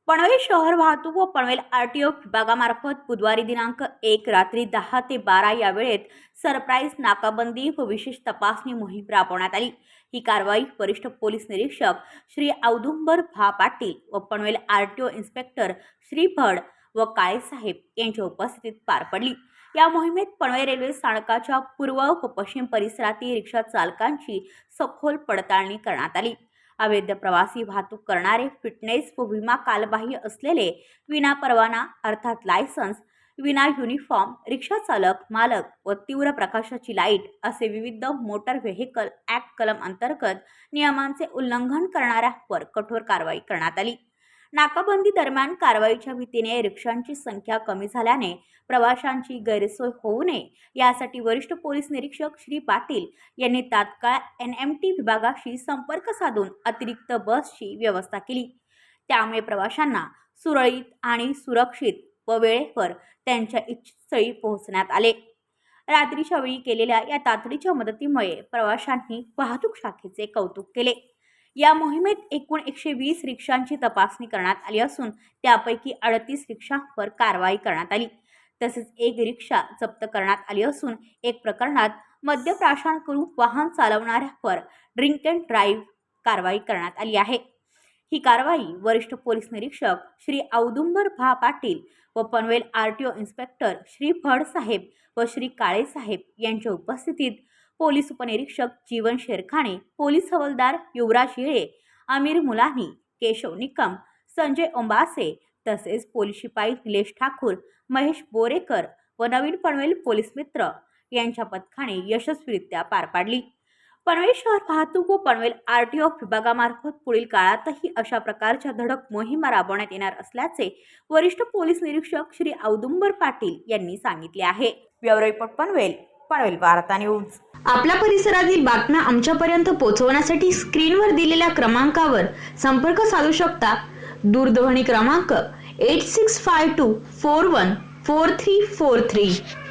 पनवेल शहर वाहतूक व पनवेल आरटीओ विभागामार्फत बुधवारी दिनांक 1 रात्री 10 ते 12 या वेळेत सरप्राईज नाकाबंदी व विशेष तपासणी मोहीम राबवण्यात आली। ही कारवाई वरिष्ठ पोलीस निरीक्षक श्री औदुंबर भा पाटील व पनवेल आरटीओ इन्स्पेक्टर श्री भड व काळे साहेब यांच्या उपस्थितीत पार पडली। या मोहिमेत पनवेल रेल्वे स्थानकाच्या पूर्व व पश्चिम परिसरातील रिक्षा चालकांची सखोल पडताळणी करण्यात आली। अवैध प्रवासी वाहतूक करणारे, फिटनेस व विमा कालबाह्य असलेले, विना परवाना अर्थात लायसन्स, विना युनिफॉर्म रिक्षा चालक मालक व तीव्र प्रकाशाची लाईट असे विविध मोटार व्हेकल ॲक्ट कलम अंतर्गत नियमांचे उल्लंघन करणाऱ्यांवर कठोर कारवाई करण्यात आली। नाकाबंदी दरम्यान कारवाईच्या भीतीने रिक्षांची संख्या कमी झाल्याने प्रवाशांची गैरसोय होऊ नये यासाठी वरिष्ठ पोलीस निरीक्षक श्री पाटील यांनी तात्काळ NMT विभागाशी संपर्क साधून अतिरिक्त बसची व्यवस्था केली। त्यामुळे प्रवाशांना सुरळीत आणि सुरक्षित व वेळेवर त्यांच्या इच्छित स्थळी पोहोचण्यात आले। रात्रीच्या वेळी केलेल्या या तातडीच्या मदतीमुळे प्रवाशांनी वाहतूक शाखेचे कौतुक केले। या मोहिमेत एकूण 120 रिक्षांची तपासणी करण्यात आली असून त्यापैकी 38 रिक्षांवर कारवाई करण्यात आली। तसेच एक रिक्षा जप्त करण्यात आली असून एक प्रकरणात मद्यप्राशन करून वाहन चालवणाऱ्यावर ड्रिंक अँड ड्राईव्ह कारवाई करण्यात आली आहे। ही कारवाई वरिष्ठ पोलीस निरीक्षक श्री औदुंबर भा पाटील व पनवेल आरटीओ इन्स्पेक्टर श्री भड साहेब व श्री काळे साहेब यांच्या उपस्थितीत पोलीस उपनिरीक्षक जीवन शेरखाणे, पोलीस हवालदार युवराज येळे, आमिर मुलानी, केशव निकम, संजय ओंबासे तसेच पोलीस शिपाई निलेश ठाकूर, महेश बोरेकर व नवीन पनवेल पोलीस मित्र यांच्या पथकाने यशस्वीरित्या पार पाडली। पनवेल शहर वाहतूक व पनवेल आरटीओ विभागामार्फत पुढील काळातही अशा प्रकारच्या धडक मोहिमा राबवण्यात येणार असल्याचे वरिष्ठ पोलीस निरीक्षक श्री औदुंबर पाटील यांनी सांगितले आहे। ब्युरो रिपोर्ट पनवेल वार्ता न्यूज। आपल्या परिसरातील बातम्या आमच्यापर्यंत पोहोचवण्यासाठी स्क्रीनवर दिलेल्या क्रमांकावर संपर्क साधू शकता। दूरध्वनी क्रमांक 8652414343।